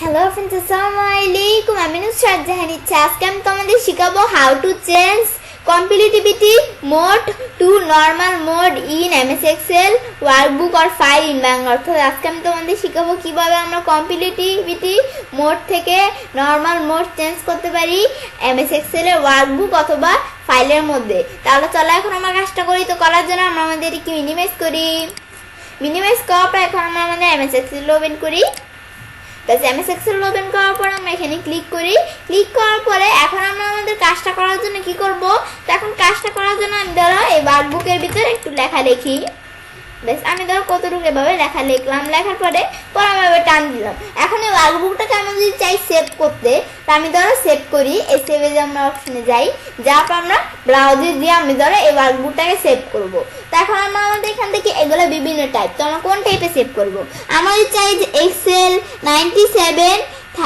Hello friends আসসালামু আলাইকুম আমি নুসরাত জাহান ইচ্ছে আজকে আমি তোমাদের শেখাবো how to change compatibility mode to normal mode in MS Excel workbook or file in Bangla অর্থাৎ আজকে আমি তোমাদের শেখাবো কিভাবে আমরা compatibility mode থেকে নরমাল মোড চেঞ্জ করতে পারি MS Excel এর ওয়ার্কবুক অথবা ফাইলের মধ্যে। তাহলে চলো এখন আমরা কাজটা করি। তো করার জন্য আমরা আমাদের কি মিনিমাইজ করি। মিনিমাইজ করার পর এখন আমরা আমাদের MS Excel ওপেন করি। তাহলে MS Excel ওপেন করার পর আমরা এখানে ক্লিক করি। ক্লিক করার পরে এখন আমরা আমাদের কাজটা করার জন্য কি করব, তো এখন কাজটা করার জন্য আমি ধরো এই ওয়ার্কবুকের ভিতরে একটু লেখা লিখি। বেশ আমি ধরো কতটুকু এভাবে লেখা লিখলাম, লেখার পরে আমি এভাবে টান দিলাম। এখন এই ওয়ার্কবুকটাকে আমি যদি চাই সেভ করতে, তা আমি ধরো সেভ করি। এই সেভে যে আমরা অপশনে যাই, যাওয়ার পর আমরা ব্রাউজে দিয়ে আমি ধরো এই ওয়ার্কবুকটাকে সেভ করব। তো এখন আমরা আমাদের এখান থেকে এগুলো বিভিন্ন টাইপ, তো আমরা কোন টাইপে সেভ করব। আমরা যদি চাই যে এক্সেল 97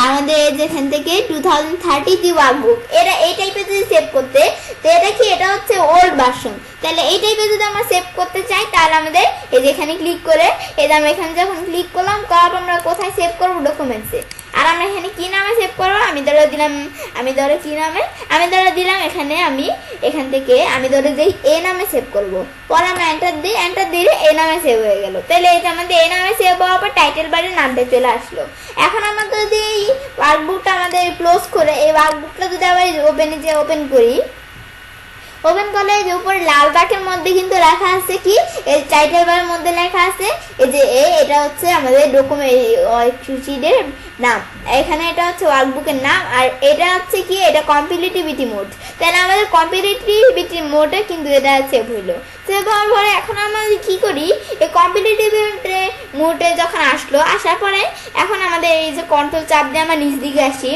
আমাদের যেখান থেকে 2030 ওয়ার্কবুক, এটা এই টাইপের যদি সেভ করতে, তো এটা কি, এটা হচ্ছে ওল্ড ভার্সন। তাহলে এই টাইপের যদি আমরা সেভ করতে চাই, তাহলে আমাদের এই যে এখানে ক্লিক করে, এই যে আমরা এখানে যখন ক্লিক করলাম, করার পর আমরা কোথায় সেভ করবো, ডকুমেন্টসে। আর আমরা এখানে কি নামে সেভ করবো, আমি ধরো দিলাম, আমি ধরো কি নামে, আমি ধরো দিলাম এখানে, আমি এখান থেকে আমি ধরো যে এ নামে সেভ করবো। পরে আমরা এন্টার দিই, এন্টার দিলে এ নামে সেভ হয়ে গেল। তাহলে এই যে আমাদের এ নামে সেভ হওয়ার পর টাইটেল বারের নামটা চলে আসলো। এখন আমাদের যদি এই ওয়ার্কবুকটা আমাদের ক্লোজ করে, এই ওয়ার্কবুকটা যদি আবার ওপেন করি, ওপেন করলে যে উপরে লাল বাকের মধ্যে কিন্তু লেখা আছে কি, এই টাইটেল বারের মধ্যে লেখা আছে এই যে এটা হচ্ছে আমাদের ডকুমেন্টের নাম, এখানে এটা হচ্ছে ওয়ার্কবুকের নাম, আর এটা হচ্ছে কি, এটা কম্পিটিটিভিটি মোড। তাহলে আমাদের কম্পিটিটিভিটি মোডে কিন্তু এটা সেভ হইলো। সেভ হওয়ার পরে এখন আমরা কি করি, এই কম্পিটিটিভিটি মোডে যখন আসার পরে এখন আমাদের এই যে কন্ট্রোল চাপ দিয়ে আমরা নিচ দিকে আসি।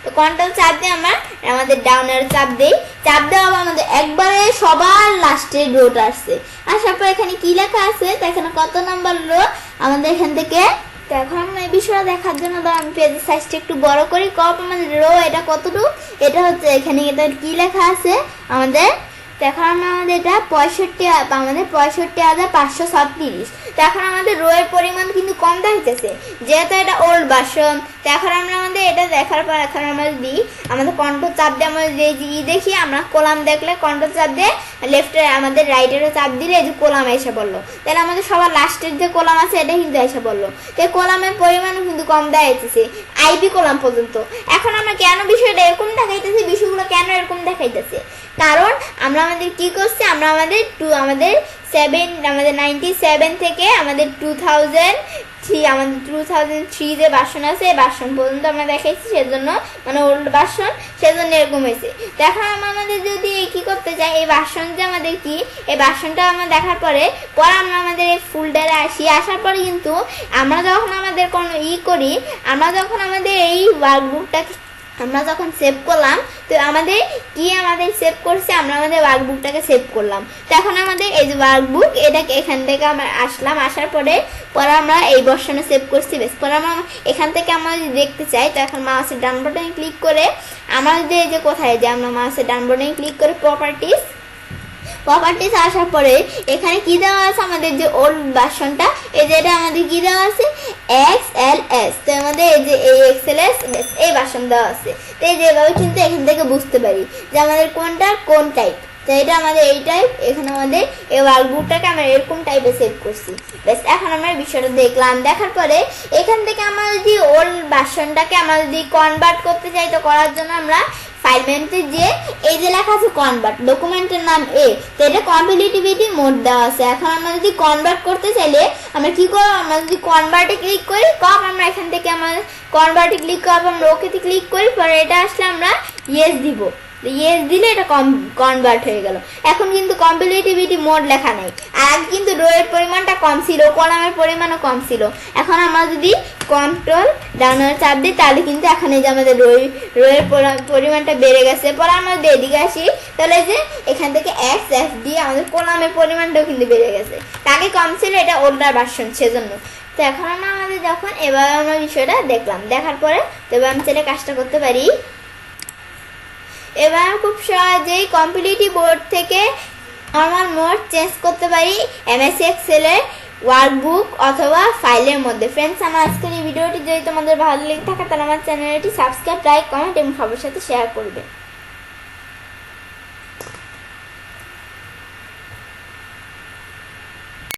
তো কন্ট্রোল চাপ দিয়ে আমরা আমাদের ডাউনের চাপ দিই, চাপ দেওয়া আমাদের একবারে সবার লাস্টের রোটা আসছে। আসার পর এখানে কি লেখা আছে, তো এখানে কত নাম্বার রো আমাদের এখান থেকে। তো এখন আমরা এই বিষয়টা দেখার জন্য আমি পেজের সাইজটা একটু বড় করি। আমাদের রো এটা কতটুকু, এটা হচ্ছে এখানে এটা কি লেখা আছে আমাদের। তো এখন আমরা আমাদের এটা 65,536। তো এখন আমাদের রো এর পরিমাণ কিন্তু কম দেখাইতেছে, যেহেতু এটা ওল্ড ভার্সন। তো এখন আমরা আমাদের এটা দেখার পর এখন আমরা যদি আমাদের কন্ট্রোল চাপ দিয়ে আমরা যে দেখি, আমরা কলাম দেখলে কন্ট্রোল চাপ দিয়ে লেফটে আমাদের রাইটেরও চাপ দিলে এই যে কলাম এসে পড়লো। তাহলে আমাদের সবার লাস্টের যে কলাম আছে এটা কিন্তু এসে পড়লো। তো এই কলামের পরিমাণও কিন্তু কম দেখাইতেছে, আইবি কলাম পর্যন্ত। এখন আমরা কেন বিষয়টা এরকম দেখাইতেছি, বিষয়গুলো কেন এরকম দেখাইতেছে, কারণ আমরা আমাদের কি করছি, আমরা আমাদের 97 থেকে আমাদের 2003 আমাদের 2003 যে ভার্সন আছে এই ভার্সন পর্যন্ত আমরা দেখাইছি, সেজন্য মানে ওল্ড ভার্সন, সেজন্য এরকম হয়েছে। তো এখন আমাদের যদি কি করতে চাই, এই ভার্সন যে আমাদের কি, এই ভার্সনটা আমরা দেখার পরে আমরা আমাদের এই ফোল্ডারে আসি। আসার পরে কিন্তু আমরা যখন আমাদের কোনো করি, আমরা যখন আমাদের এই ওয়ার্কবুকটাকে আমরা যখন সেভ করলাম, তো আমাদের সেভ করছে, আমরা আমাদের ওয়ার্কবুকটাকে সেভ করলাম। তো এখন আমাদের এই যে ওয়ার্কবুক, এটাকে এখান থেকে আমরা আসলাম, আসার পরে আমরা এই ভার্সনে সেভ করছি। বেশ পরে আমরা এখান থেকে আমরা যদি দেখতে চাই, তো এখন মাউসের ডান বাটনে ক্লিক করে আমরা যদি এই যে কোথায় যে আমরা মাউসের ডান বাটনে ক্লিক করে প্রপার্টিস আসার পরে এখানে কি দেওয়া আছে, আমাদের যে ওল্ড ভার্সনটা, এই যে এটা আমাদের কি দেওয়া আছে XLS। তো আমাদের এই যে এই XLS এই ভার্সন দেওয়া আছে। তো এই যেভাবে কিন্তু এখান থেকে বুঝতে পারি যে আমাদের কোনটা কোন টাইপ। তো এটা আমাদের এই টাইপ, এখানে আমাদের এই ওয়ার্কবুকটাকে আমরা এরকম টাইপে সেভ করছি। বেশ এখন আমরা বিষয়টা দেখলাম, দেখার পরে এখান থেকে আমরা যদি ওল্ড ভার্সনটাকে আমরা যদি কনভার্ট করতে চাই, তো করার জন্য আমরা ফাইল মেনুতে যে এই যে লেখা আছে কনভার্ট, ডকুমেন্টের নাম তো এটা কম্পিটিটিভিটি মোড দেওয়া আছে। এখন আমরা যদি কনভার্ট করতে চাইলে আমরা কি করব, আমরা যদি কনভার্টে ক্লিক করি, আমরা এখান থেকে আমরা কনভার্টে ক্লিক করবো, আমরা ওকেতে ক্লিক করি, পরে এটা আসলে আমরা ইয়েস দিব। ইয়েস দিলে এটা কনভার্ট হয়ে গেল। এখন কিন্তু কম্পিটিটিভিটি মোড লেখা নেই, আর কিন্তু রো এর পরিমাণটা কম ছিল, কলামের পরিমাণও কম ছিল। এখন আমরা যদি কন্ট্রোল ডাউনের চাপ দিই, তাহলে কিন্তু এখন এই যে আমাদের রো এর পরিমাণটা বেড়ে গেছে। পরে আমরা এদিকে আসি, তাহলে যে এখান থেকে এক্স দিয়ে আমাদের কলামের পরিমাণটাও কিন্তু বেড়ে গেছে, তাকে কম ছিল, এটা ওল্ডার ভার্সন সেজন্য। তো এখন আমাদের যখন এবার আমরা বিষয়টা দেখলাম, দেখার পরে এবার আমি চাইলে কাজটা করতে পারি। এবার খুব সহজেই কম্পিটিটিভ বোর্ড থেকে নরমাল মোড চেঞ্জ করতে পারি MS এক্সেলে ওয়ার্কবুক অথবা ফাইলের মধ্যে। ফ্রেন্ডস, আমার আজকের এই ভিডিওটি যদি তোমাদের ভালো লেগে থাকে তাহলে আমার চ্যানেলটি সাবস্ক্রাইব, লাইক, কমেন্ট এবং সবার সাথে শেয়ার করবে।